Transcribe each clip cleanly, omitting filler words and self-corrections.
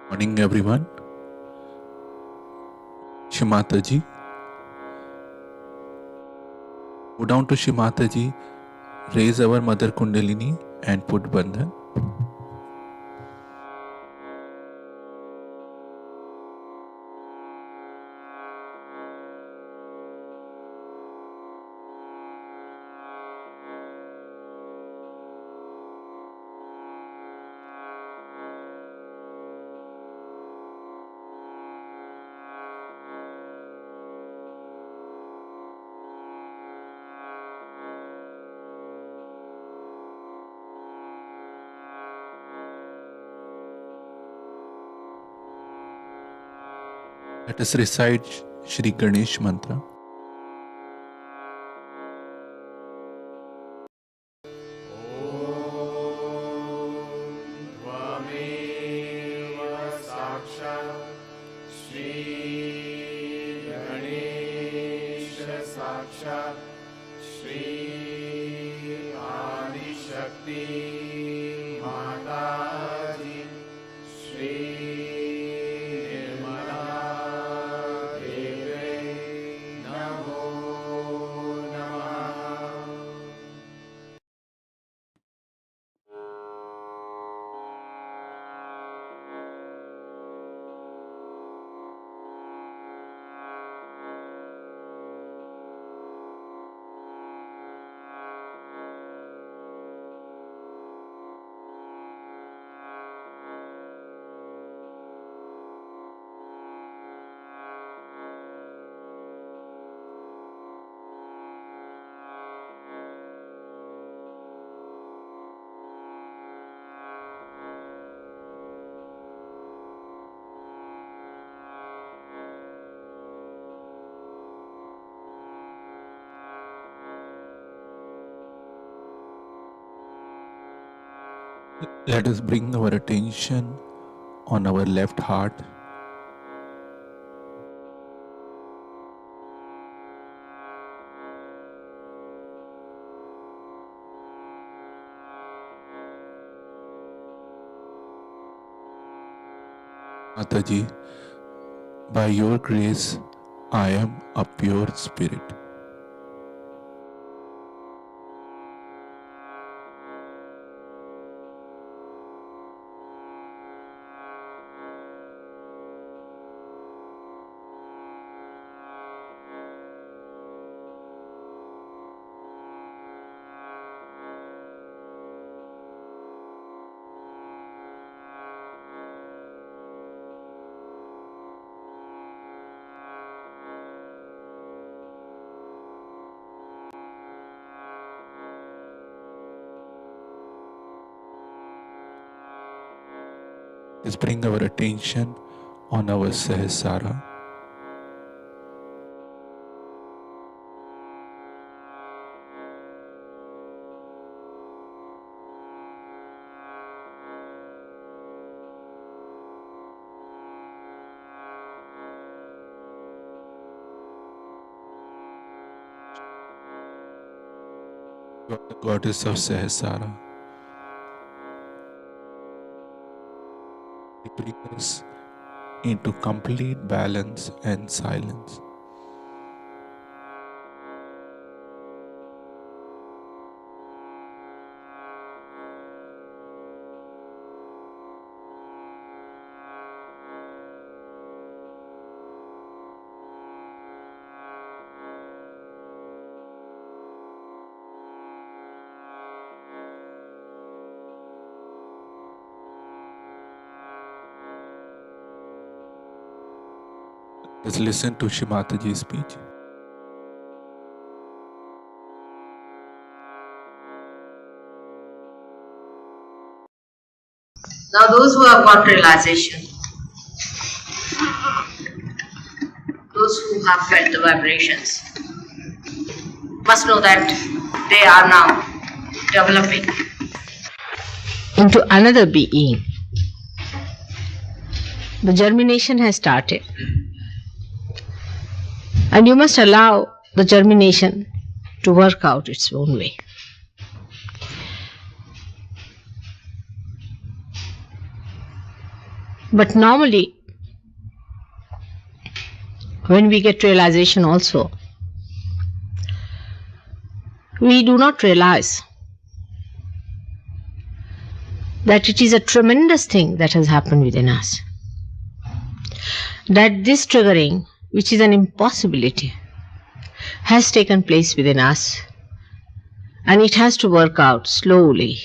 Morning everyone. Shimataji. Go down to Shimataji, raise our mother Kundalini and put Bandhan. Let us recite Shri Ganesh Mantra. Let us bring our attention on our left heart. Mataji, by your grace, I am a pure spirit. Let's bring our attention on our Sahasrara. You are the goddess of Sahasrara. Bring us into complete balance and silence. Let's listen to Shimataji's speech. Now those who have got realization, those who have felt the vibrations, must know that they are now developing into another being. The germination has started. And you must allow the germination to work out its own way. But normally, when we get realization also, we do not realize that it is a tremendous thing that has happened within us. That this triggering, which is an impossibility, has taken place within us, and it has to work out slowly.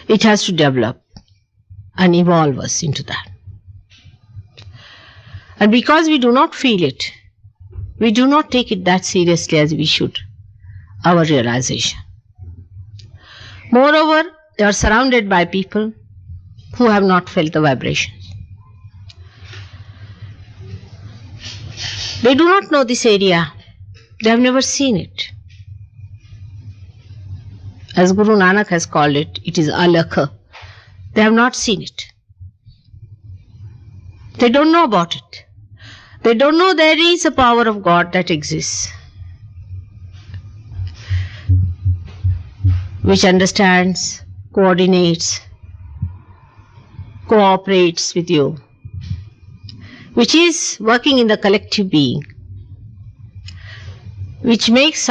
It has to develop and evolve us into that. And because we do not feel it, we do not take it that seriously as we should, our realization. Moreover, they are surrounded by people who have not felt the vibrations. They do not know this area. They have never seen it. As Guru Nanak has called it, it is alakha. They have not seen it. They don't know about it. They don't know there is a power of God that exists, which understands, coordinates, cooperates with you, which is working in the collective being, which makes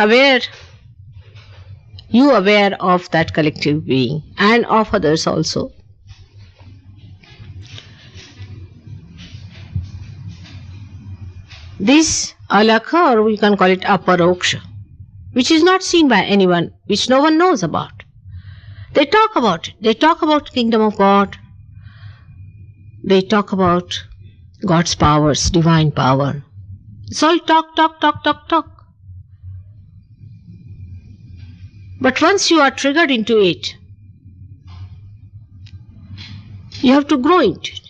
you aware of that collective being and of others also. This alakha, or we can call it aparoksha, which is not seen by anyone, which no one knows about. They talk about it. They talk about kingdom of God. They talk about God's powers, divine power. It's all talk, talk, talk, talk, talk. But once you are triggered into it, you have to grow into it.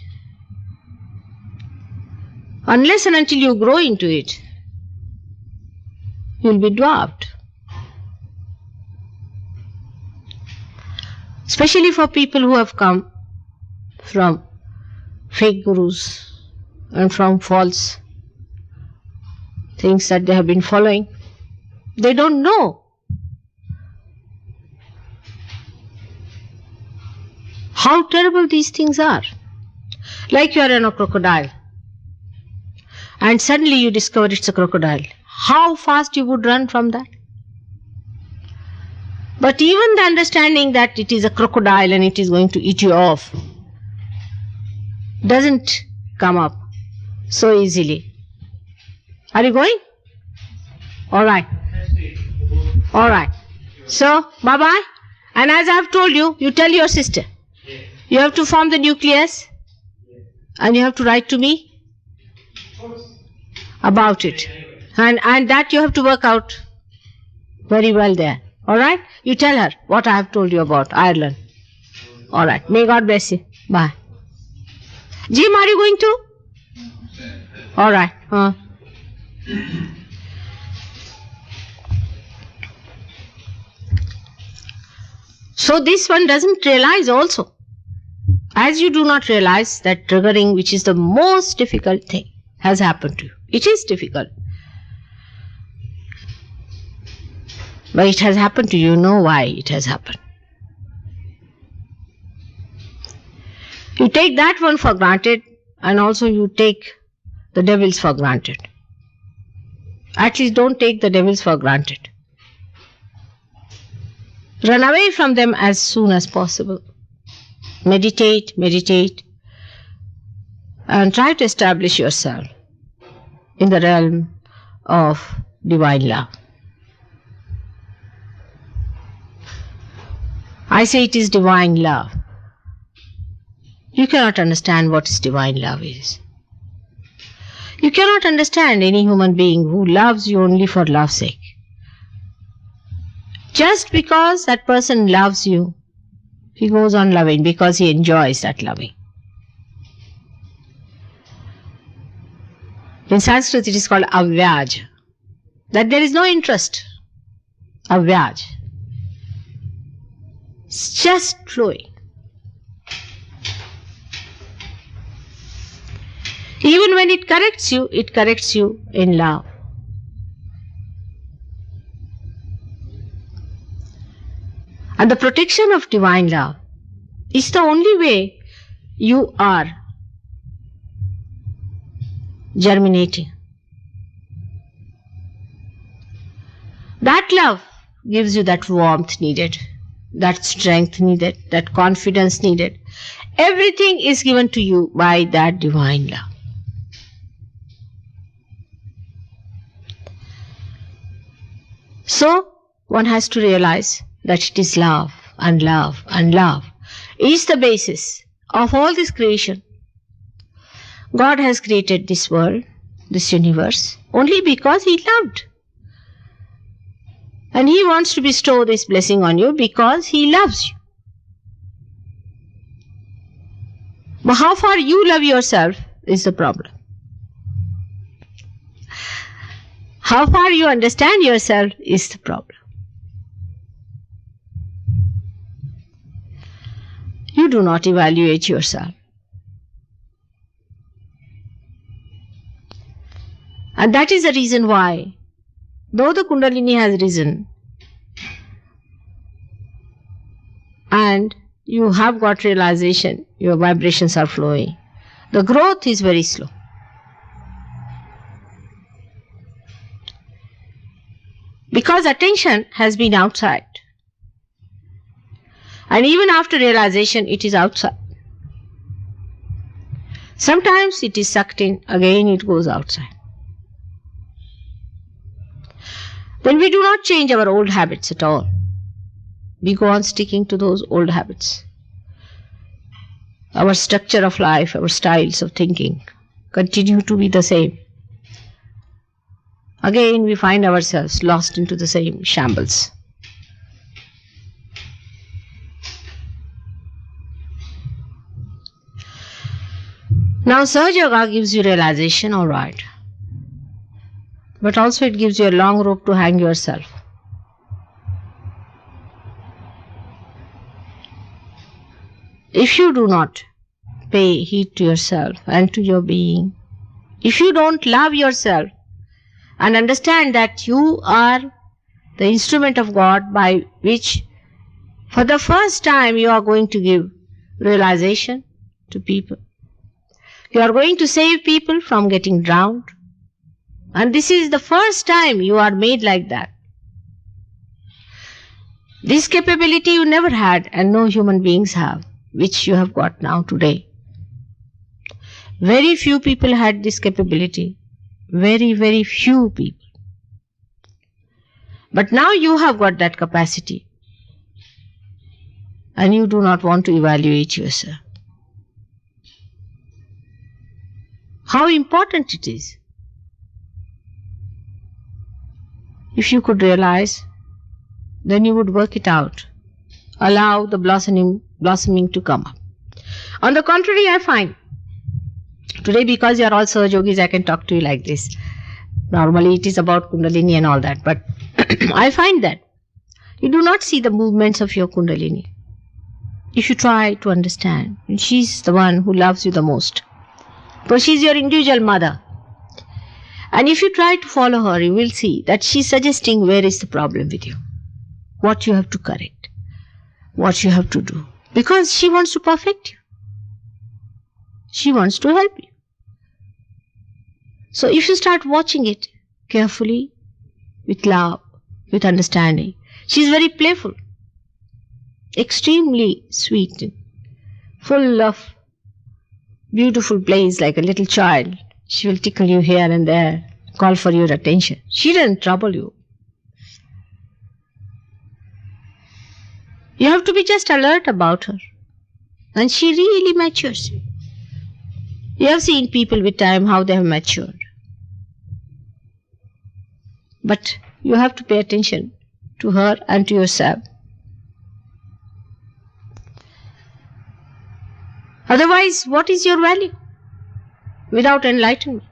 Unless and until you grow into it, you will be dwarfed. Especially for people who have come from fake gurus and from false things that they have been following. They don't know how terrible these things are. Like you are in a crocodile, and suddenly you discover it's a crocodile. How fast you would run from that? But even the understanding that it is a crocodile and it is going to eat you off doesn't come up so easily. Are you going? Alright. Alright. So, bye-bye. And as I have told you, you tell your sister. You have to form the nucleus and you have to write to me about it. And that you have to work out very well there. Alright? You tell her what I have told you about Ireland. Alright. May God bless you. Bye. Jim, are you going to? Alright. So this one doesn't realize also. As you do not realize that triggering, which is the most difficult thing, has happened to you. It is difficult. But it has happened to you. You know why it has happened. You take that one for granted, and also you take the devils for granted. At least don't take the devils for granted. Run away from them as soon as possible. Meditate, meditate, and try to establish yourself in the realm of divine love. I say it is divine love. You cannot understand what is divine love is. You cannot understand any human being who loves you only for love's sake. Just because that person loves you, he goes on loving because he enjoys that loving. In Sanskrit it is called avyaj, that there is no interest. Avyaj. It's just flowing. Even when it corrects you in love. And the protection of divine love is the only way you are germinating. That love gives you that warmth needed, that strength needed, that confidence needed. Everything is given to you by that divine love. So, one has to realize that it is love and love and love is the basis of all this creation. God has created this world, this universe, only because He loved. And He wants to bestow this blessing on you because He loves you. But how far you love yourself is the problem. How far you understand yourself is the problem. You do not evaluate yourself. And that is the reason why, though the Kundalini has risen and you have got realization, your vibrations are flowing, the growth is very slow. Because attention has been outside. And even after realization, it is outside. Sometimes it is sucked in, again it goes outside. Then we do not change our old habits at all. We go on sticking to those old habits. Our structure of life, our styles of thinking continue to be the same. Again we find ourselves lost into the same shambles. Now Sahaja Yoga gives you realization, alright. But also it gives you a long rope to hang yourself. If you do not pay heed to yourself and to your being, if you don't love yourself and understand that you are the instrument of God by which for the first time you are going to give realization to people. You are going to save people from getting drowned. And this is the first time you are made like that. This capability you never had and no human beings have, which you have got now today. Very few people had this capability. Very, very few people. But now you have got that capacity. And you do not want to evaluate yourself. How important it is. If you could realize, then you would work it out. Allow the blossoming to come up. On the contrary, I find, today because you are all Sahaja Yogis, I can talk to you like this. Normally it is about Kundalini and all that, but I find that you do not see the movements of your Kundalini. If you try to understand, she's the one who loves you the most. Because she's your individual mother. And if you try to follow her, you will see that she's suggesting where is the problem with you. What you have to correct. What you have to do. Because she wants to perfect you. She wants to help you. So if you start watching it carefully, with love, with understanding, she's very playful. Extremely sweet. Full of beautiful plays like a little child. She will tickle you here and there, call for your attention. She doesn't trouble you. You have to be just alert about her. And she really matures you. You have seen people with time how they have matured. But you have to pay attention to her and to yourself. Otherwise, what is your value without enlightenment?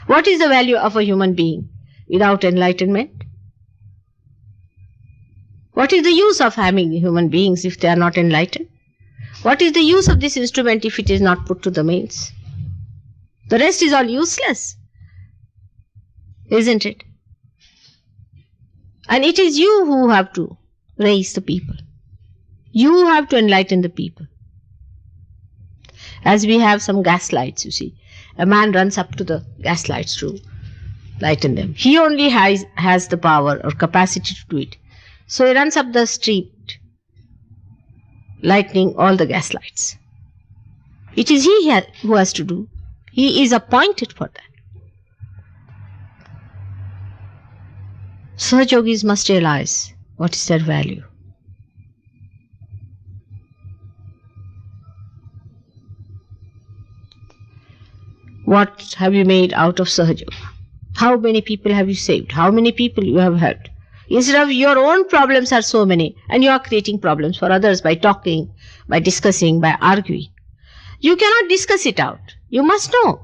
What is the value of a human being without enlightenment? What is the use of having human beings if they are not enlightened? What is the use of this instrument if it is not put to the mains? The rest is all useless, isn't it? And it is you who have to raise the people. You have to enlighten the people. As we have some gas lights, you see. A man runs up to the gas lights to lighten them. He only has the power or capacity to do it. So he runs up the street, lightening all the gas lights. It is he who has to do. He is appointed for that. Sahajogis must realize what is their value. What have you made out of Sahajoga? How many people have you saved? How many people you have helped? Instead of your own problems are so many, and you are creating problems for others by talking, by discussing, by arguing. You cannot discuss it out. You must know.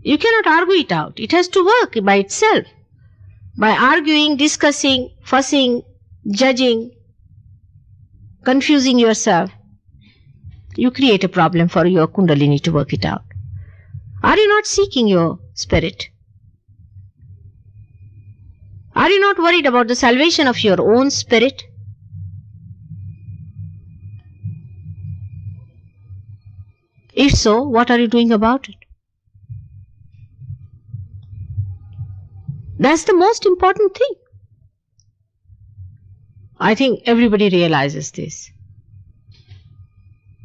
You cannot argue it out. It has to work by itself. By arguing, discussing, fussing, judging, confusing yourself, you create a problem for your Kundalini to work it out. Are you not seeking your spirit? Are you not worried about the salvation of your own spirit? If so, what are you doing about it? That's the most important thing. I think everybody realizes this.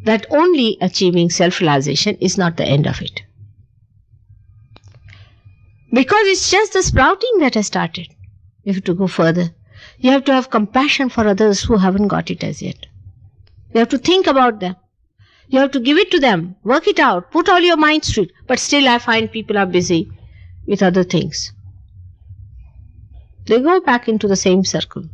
That only achieving self-realization is not the end of it. Because it's just the sprouting that has started. You have to go further. You have to have compassion for others who haven't got it as yet. You have to think about them. You have to give it to them. Work it out. Put all your minds to it. But still I find people are busy with other things. They go back into the same circle.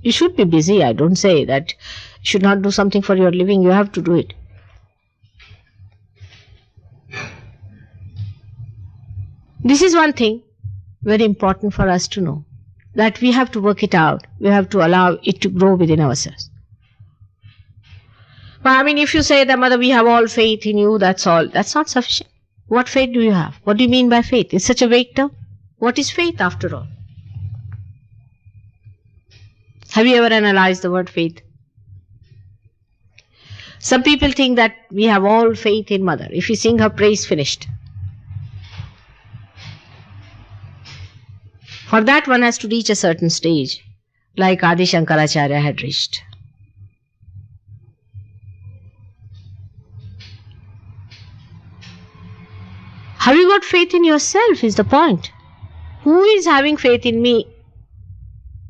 You should be busy. I don't say that you should not do something for your living. You have to do it. This is one thing very important for us to know. That we have to work it out. We have to allow it to grow within ourselves. But if you say that, Mother, we have all faith in you, that's all. That's not sufficient. What faith do you have? What do you mean by faith? It's such a vague term. What is faith after all? Have you ever analyzed the word faith? Some people think that we have all faith in Mother. If we sing her praise, finished. For that one has to reach a certain stage, like Adi Shankaracharya had reached. Have you got faith in yourself is the point. Who is having faith in me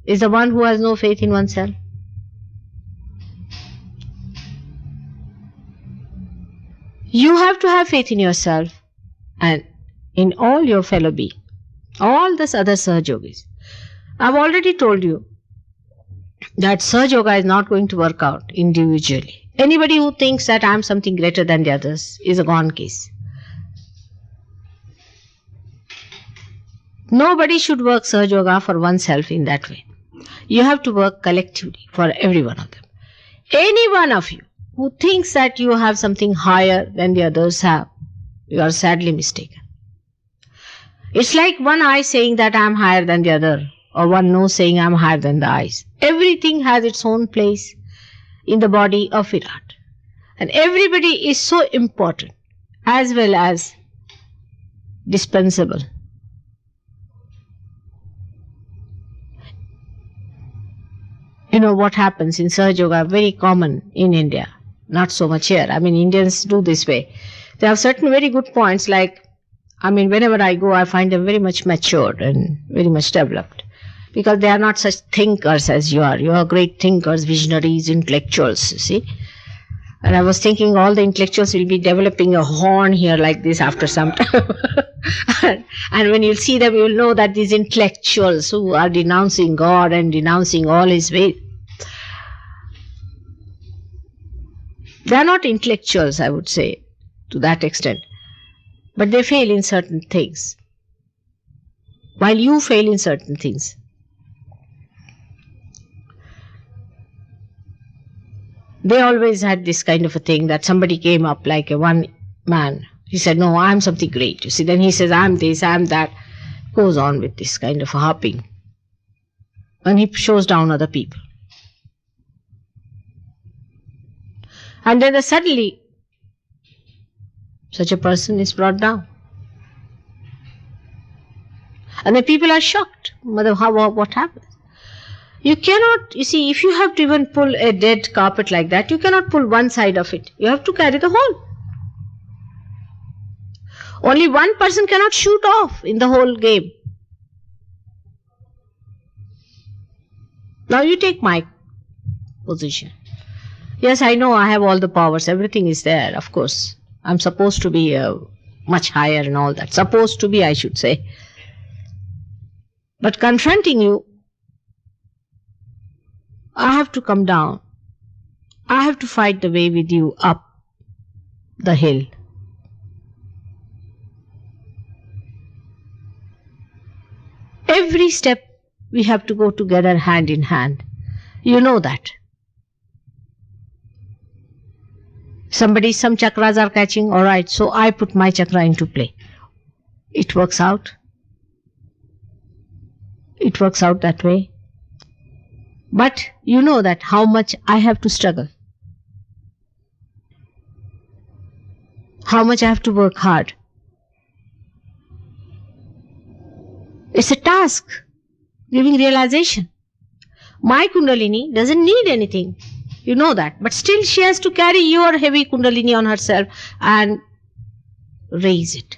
is the one who has no faith in oneself. You have to have faith in yourself and in all your fellow beings, all these other Sahajogis. I've already told you that Sahajoga is not going to work out individually. Anybody who thinks that I'm something greater than the others is a gone case. Nobody should work Sahajoga for oneself in that way. You have to work collectively for every one of them. Any one of you who thinks that you have something higher than the others have, you are sadly mistaken. It's like one eye saying that I am higher than the other, or one nose saying I am higher than the eyes. Everything has its own place in the body of Virat. And everybody is so important as well as dispensable. You know what happens in Sahajoga, very common in India, not so much here. Indians do this way. They have certain very good points like, whenever I go, I find them very much matured and very much developed. Because they are not such thinkers as you are. You are great thinkers, visionaries, intellectuals, you see. And I was thinking all the intellectuals will be developing a horn here like this after some time. And when you see them, you will know that these intellectuals who are denouncing God and denouncing all His ways, they are not intellectuals, I would say, to that extent. But they fail in certain things. While you fail in certain things. They always had this kind of a thing that somebody came up like a one man. He said, no, I'm something great. You see, then he says, I'm this, I'm that. Goes on with this kind of a hopping. And he shows down other people. And then suddenly, such a person is brought down. And the people are shocked. Mother, what happened? You cannot, you see, if you have to even pull a dead carpet like that, you cannot pull one side of it. You have to carry the whole. Only one person cannot shoot off in the whole game. Now you take my position. Yes, I know I have all the powers. Everything is there, of course. I'm supposed to be much higher and all that. Supposed to be, I should say. But confronting you, I have to come down. I have to fight the way with you up the hill. Every step we have to go together hand in hand. You know that. Some chakras are catching, alright, so I put my chakra into play. It works out. It works out that way. But you know that how much I have to struggle. How much I have to work hard. It's a task, giving realization. My Kundalini doesn't need anything. You know that. But still she has to carry your heavy Kundalini on herself and raise it.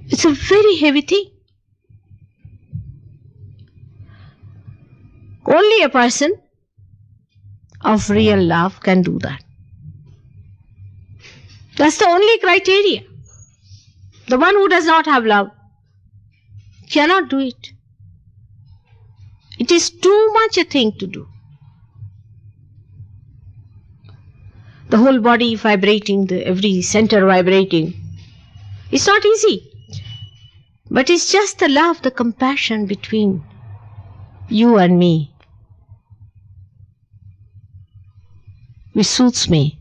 It's a very heavy thing. Only a person of real love can do that. That's the only criteria. The one who does not have love cannot do it. It is too much a thing to do. The whole body vibrating, every center vibrating. It's not easy. But it's just the love, the compassion between you and me, which suits me.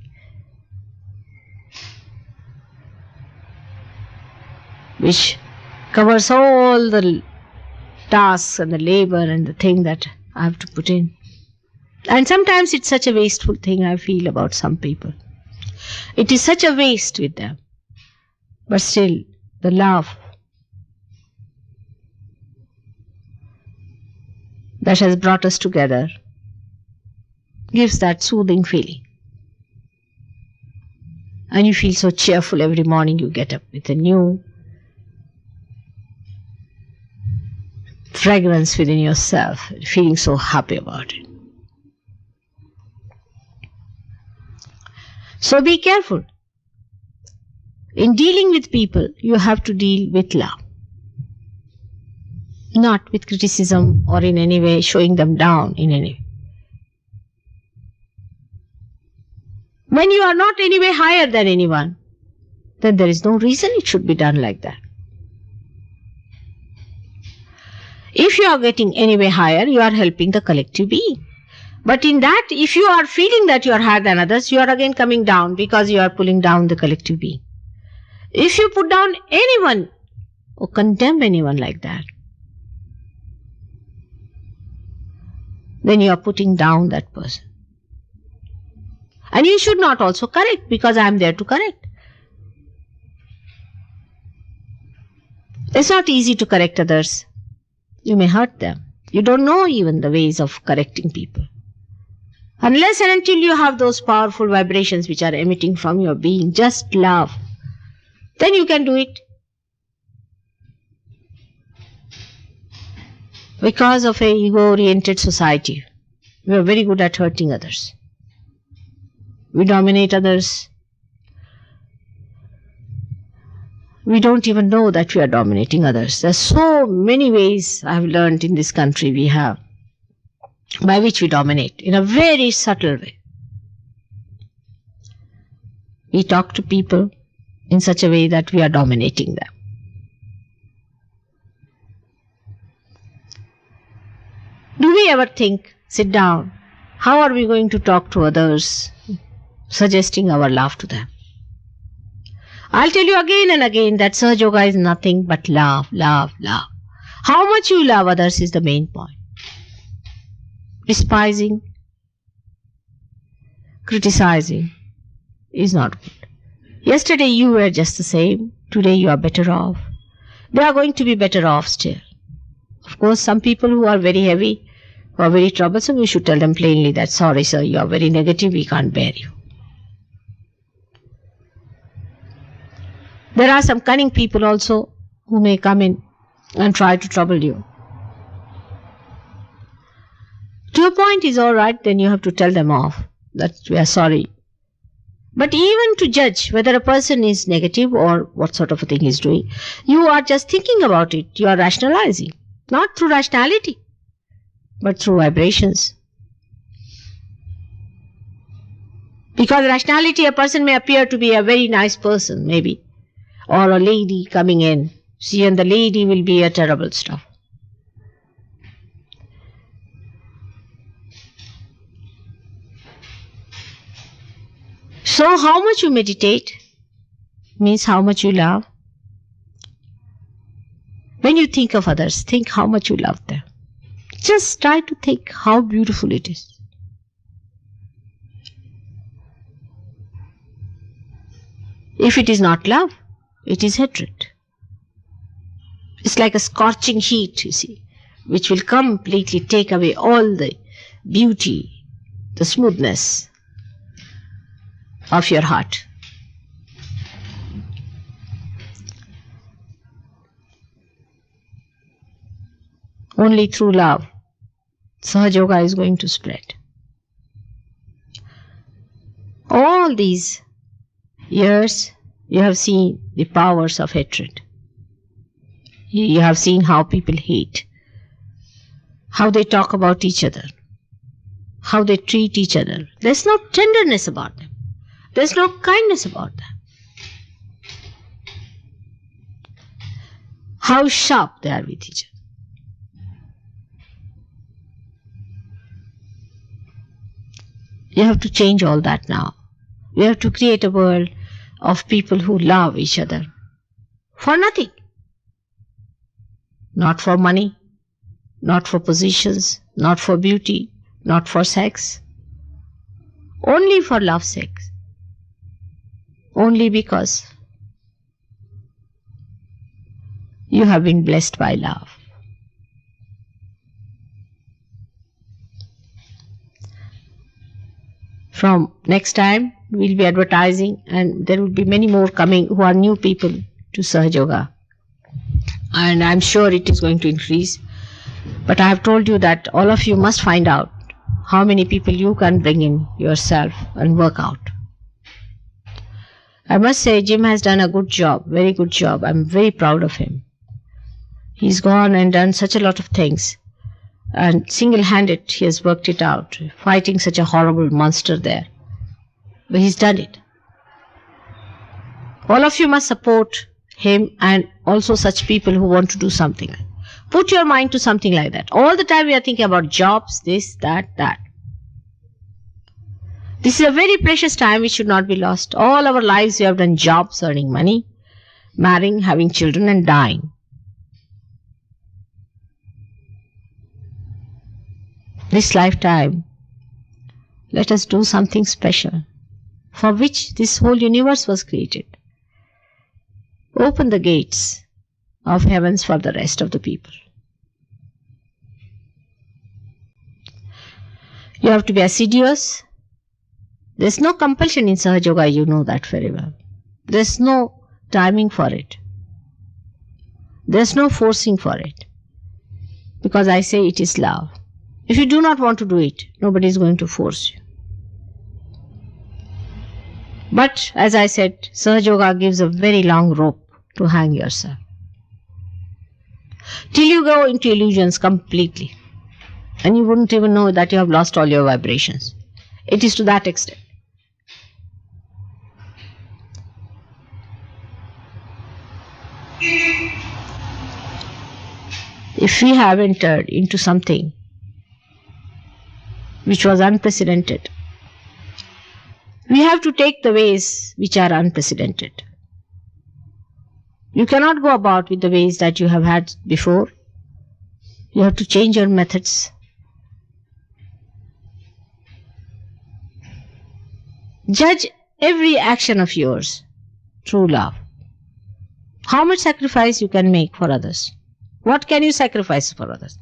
Which covers all the tasks and the labor and the thing that I have to put in. And sometimes it's such a wasteful thing I feel about some people. It is such a waste with them. But still, the love that has brought us together gives that soothing feeling. And you feel so cheerful every morning you get up with a new fragrance within yourself, feeling so happy about it. So be careful. In dealing with people, you have to deal with love. Not with criticism or in any way showing them down in any way. When you are not any way higher than anyone, then there is no reason it should be done like that. If you are getting any way higher, you are helping the collective being. But in that, if you are feeling that you are higher than others, you are again coming down because you are pulling down the collective being. If you put down anyone or condemn anyone like that, then you are putting down that person. And you should not also correct, because I am there to correct. It's not easy to correct others. You may hurt them. You don't know even the ways of correcting people. Unless and until you have those powerful vibrations which are emitting from your being, just love, then you can do it. Because of a ego-oriented society, we are very good at hurting others. We dominate others. We don't even know that we are dominating others. There are so many ways I have learned in this country we have, by which we dominate in a very subtle way. We talk to people in such a way that we are dominating them. Do we ever think, sit down, how are we going to talk to others, suggesting our love to them? I'll tell you again and again that Sahaja Yoga is nothing but love, love, love. How much you love others is the main point. Despising, criticizing is not good. Yesterday you were just the same. Today you are better off. They are going to be better off still. Of course, some people who are very heavy, who are very troublesome, you should tell them plainly that, sorry sir, you are very negative, we can't bear you. There are some cunning people also who may come in and try to trouble you. To a point is alright, then you have to tell them off that we are sorry. But even to judge whether a person is negative or what sort of a thing he is doing, you are just thinking about it. You are rationalizing. Not through rationality, but through vibrations. Because rationality, a person may appear to be a very nice person, maybe. Or a lady coming in. See, and the lady will be a terrible stuff. So how much you meditate means how much you love. When you think of others, think how much you love them. Just try to think how beautiful it is. If it is not love, it is hatred. It's like a scorching heat, you see, which will completely take away all the beauty, the smoothness of your heart. Only through love, Sahaja Yoga is going to spread. All these years, you have seen the powers of hatred. You have seen how people hate, how they talk about each other, how they treat each other. There's no tenderness about them. There's no kindness about them. How sharp they are with each other. You have to change all that now. We have to create a world of people who love each other for nothing. Not for money, not for positions, not for beauty, not for sex. Only for love's sake. Only because you have been blessed by love. From next time, we'll be advertising, and there will be many more coming who are new people to Sahaja Yoga. And I'm sure it is going to increase. But I have told you that all of you must find out how many people you can bring in yourself and work out. I must say, Jim has done a good job, very good job. I'm very proud of him. He's gone and done such a lot of things. And single-handed, he has worked it out, fighting such a horrible monster there. But he's done it. All of you must support him and also such people who want to do something. Put your mind to something like that. All the time we are thinking about jobs, this, that, that. This is a very precious time which should not be lost. All our lives we have done jobs, earning money, marrying, having children and dying. This lifetime, let us do something special for which this whole universe was created. Open the gates of heavens for the rest of the people. You have to be assiduous. There's no compulsion in Sahaja Yoga, you know that very well. There's no timing for it. There's no forcing for it. Because I say it is love. If you do not want to do it, nobody is going to force you. But as I said, Sahaja Yoga gives a very long rope to hang yourself. Till you go into illusions completely. And you wouldn't even know that you have lost all your vibrations. It is to that extent. If we have entered into something which was unprecedented, we have to take the ways which are unprecedented. You cannot go about with the ways that you have had before. You have to change your methods. Judge every action of yours through love. How much sacrifice you can make for others? What can you sacrifice for others?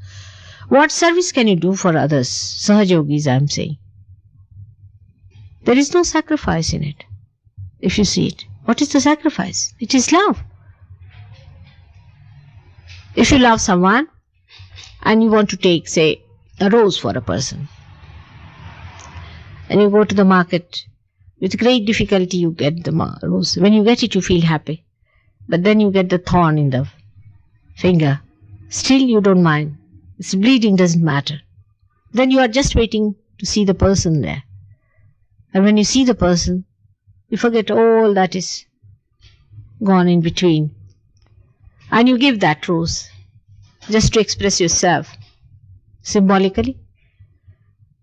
What service can you do for others? Sahajogis, I am saying. There is no sacrifice in it. If you see it, what is the sacrifice? It is love. If you love someone and you want to take, say, a rose for a person, and you go to the market, with great difficulty you get the rose. When you get it, you feel happy. But then you get the thorn in the finger. Still you don't mind. It's bleeding, doesn't matter. Then you are just waiting to see the person there. And when you see the person, you forget all that is gone in between. And you give that rose just to express yourself symbolically.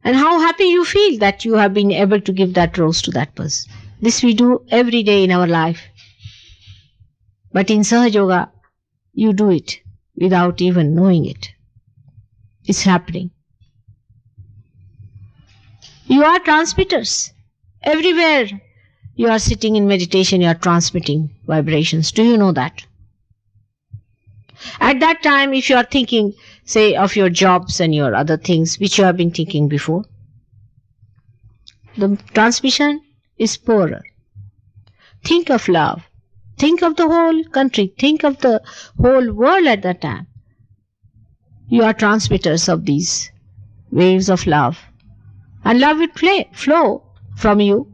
And how happy you feel that you have been able to give that rose to that person. This we do every day in our life. But in Sahaja Yoga, you do it without even knowing it. It's happening. You are transmitters. Everywhere you are sitting in meditation, you are transmitting vibrations. Do you know that? At that time, if you are thinking, say, of your jobs and your other things which you have been thinking before, the transmission is poorer. Think of love. Think of the whole country. Think of the whole world at that time. You are transmitters of these waves of love. And love will flow from you.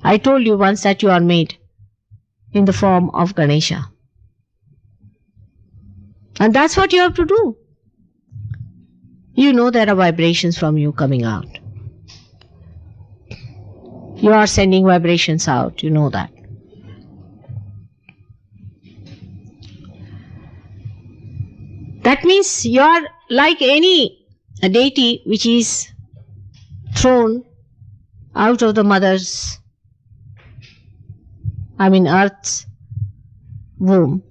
I told you once that you are made in the form of Ganesha. And that's what you have to do. You know there are vibrations from you coming out. You are sending vibrations out, you know that. That means you are like any deity which is thrown out of the Earth's womb.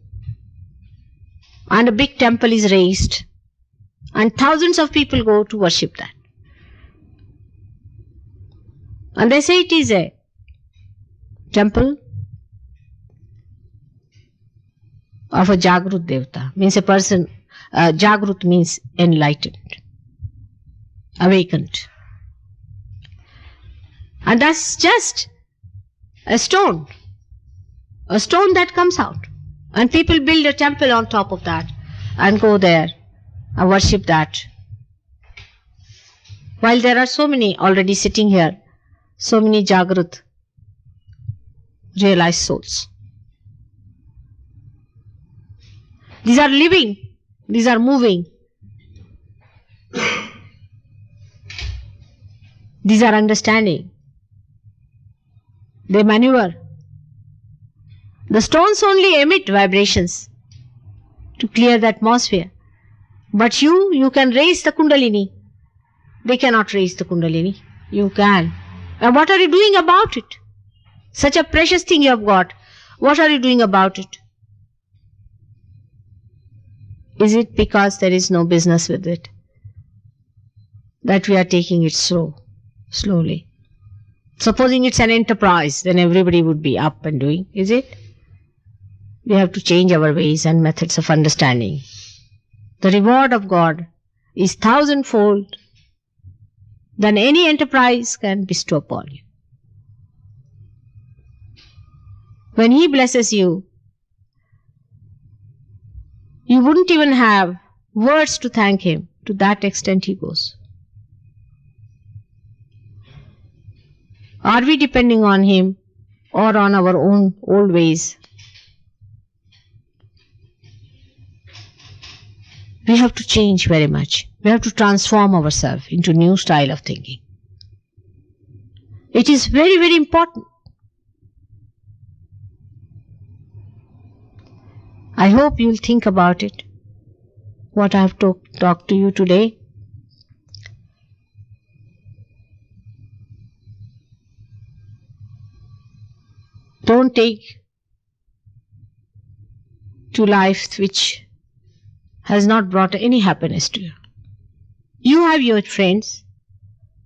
And a big temple is raised. And thousands of people go to worship that. And they say it is a temple of a Jagrut Devata. Means a person, Jagrut means enlightened, awakened. And that's just a stone that comes out. And people build a temple on top of that and go there and worship that. While there are so many already sitting here, so many Jagrut, realized souls. These are living, these are moving, these are understanding. They maneuver. The stones only emit vibrations to clear the atmosphere. But you can raise the Kundalini. They cannot raise the Kundalini. You can. And what are you doing about it? Such a precious thing you have got. What are you doing about it? Is it because there is no business with it that we are taking it slowly? Supposing it's an enterprise, then everybody would be up and doing, is it? We have to change our ways and methods of understanding. The reward of God is thousandfold than any enterprise can bestow upon you. When He blesses you, you wouldn't even have words to thank Him. To that extent He goes. Are we depending on Him or on our own old ways? We have to change very much. We have to transform ourselves into a new style of thinking. It is very, very important. I hope you'll think about it, what I have talked to you today. Don't take to life which has not brought any happiness to you. You have your friends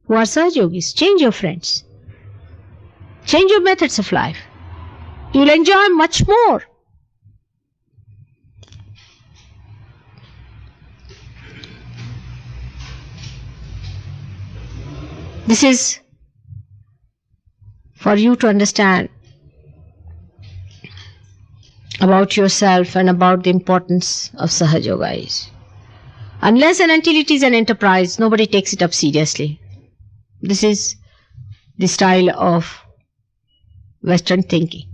who are Sahaj Yogis. Change your friends. Change your methods of life. You will enjoy much more. This is for you to understand about yourself and about the importance of Sahaj Yoga is. Unless and until it is an enterprise, nobody takes it up seriously. This is the style of Western thinking.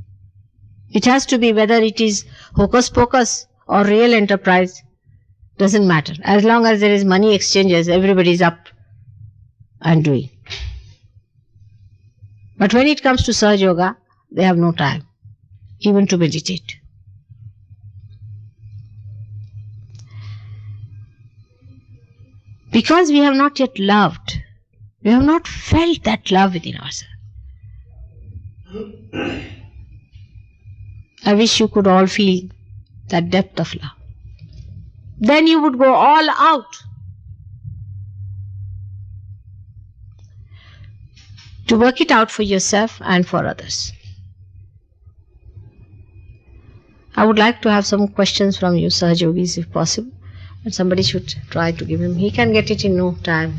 It has to be, whether it is hocus pocus or real enterprise, doesn't matter. As long as there is money exchanges, everybody is up and doing. But when it comes to Sahaj Yoga, they have no time even to meditate. Because we have not yet loved, we have not felt that love within ourselves. I wish you could all feel that depth of love. Then you would go all out to work it out for yourself and for others. I would like to have some questions from you, Sahaj Yogis, if possible. And somebody should try to give him. He can get it in no time.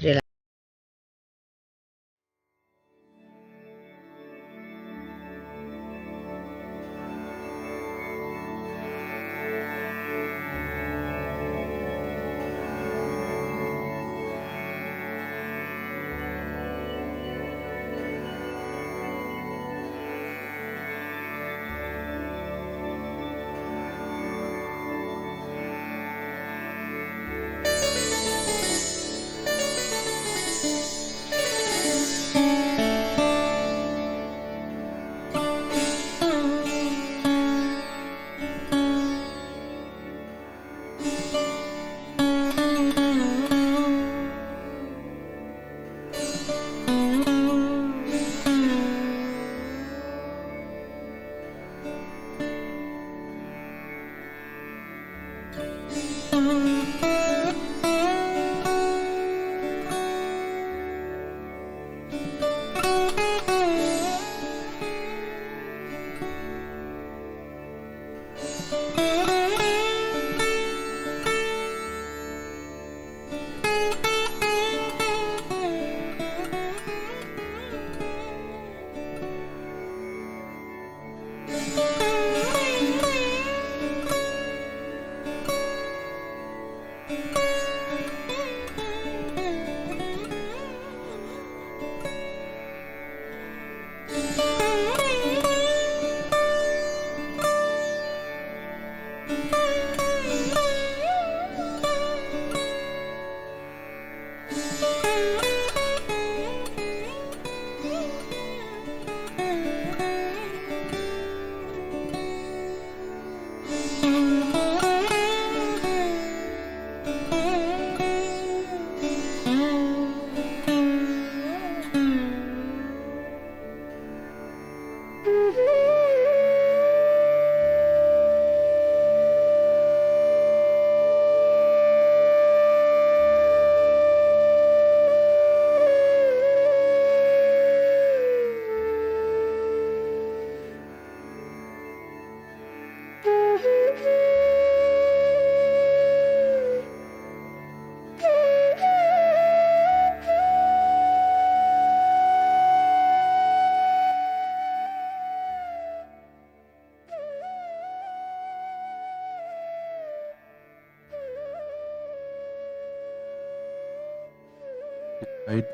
Right?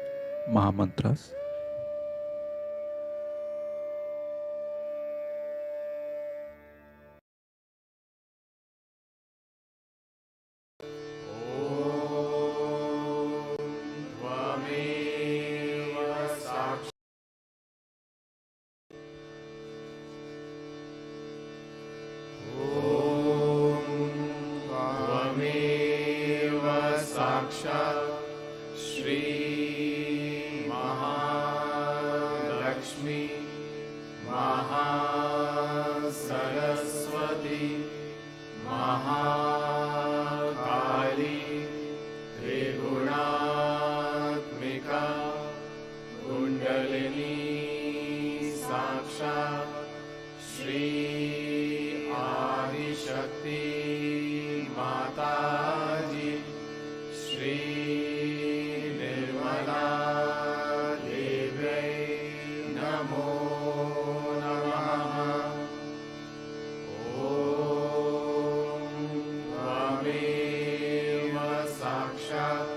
Mahamantras. कलनी साक्षात् श्री आदिशक्ति माताजी श्री निर्मला देव्यै नमो नमः। ॐ त्वमेव साक्षात्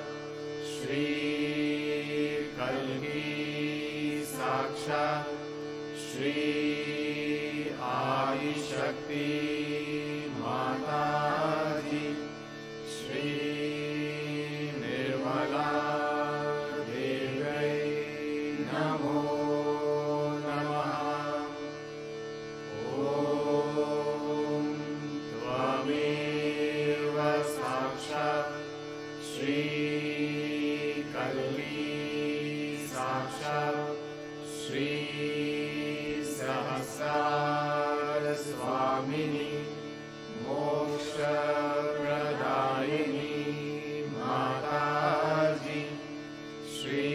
श्री कल्की साक्षात् श्री आदिशक्ति माताजी श्री निर्मला देव्यै नमो नमः। ॐ त्वमेव साक्षात् श्री कल्की साक्षात् श्री सहस्रार स्वामिनी मोक्षप्रदायिनी माताजी श्री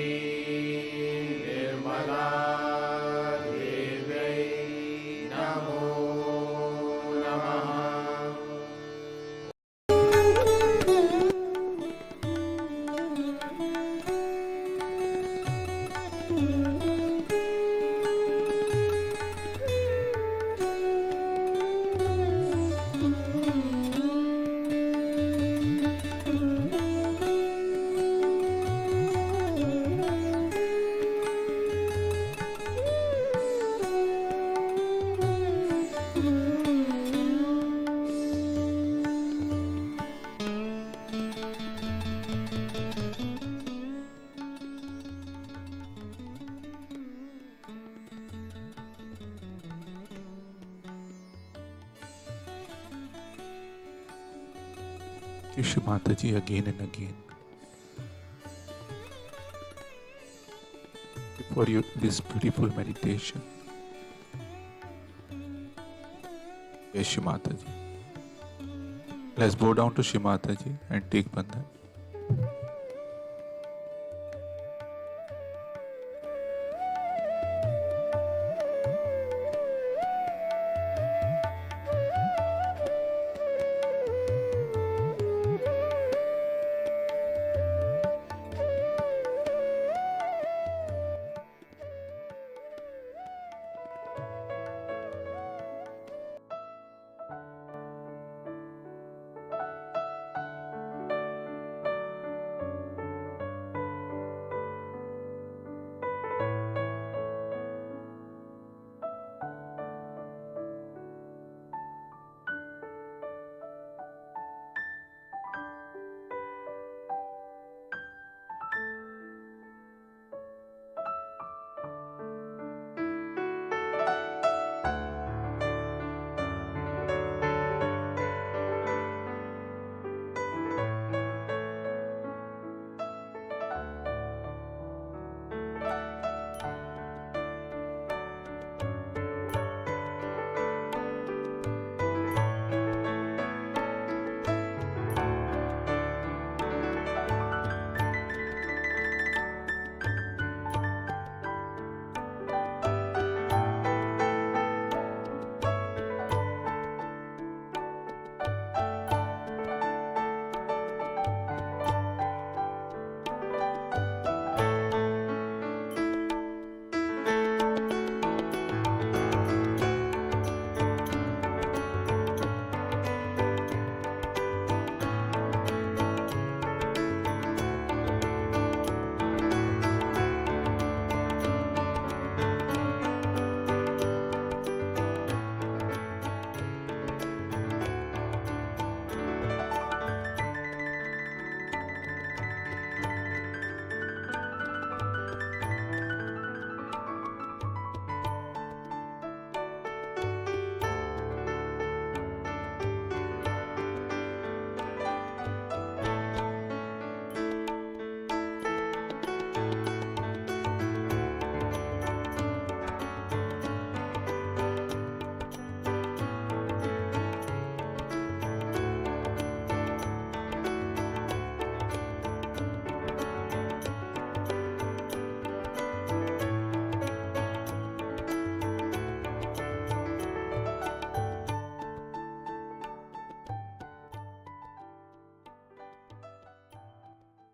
निर्मला देव्यै नमो नमः। Shri Mataji again and again. For you, this beautiful meditation. Yes, Shri Mataji. Let's bow down to Shri Mataji and take Bandhan.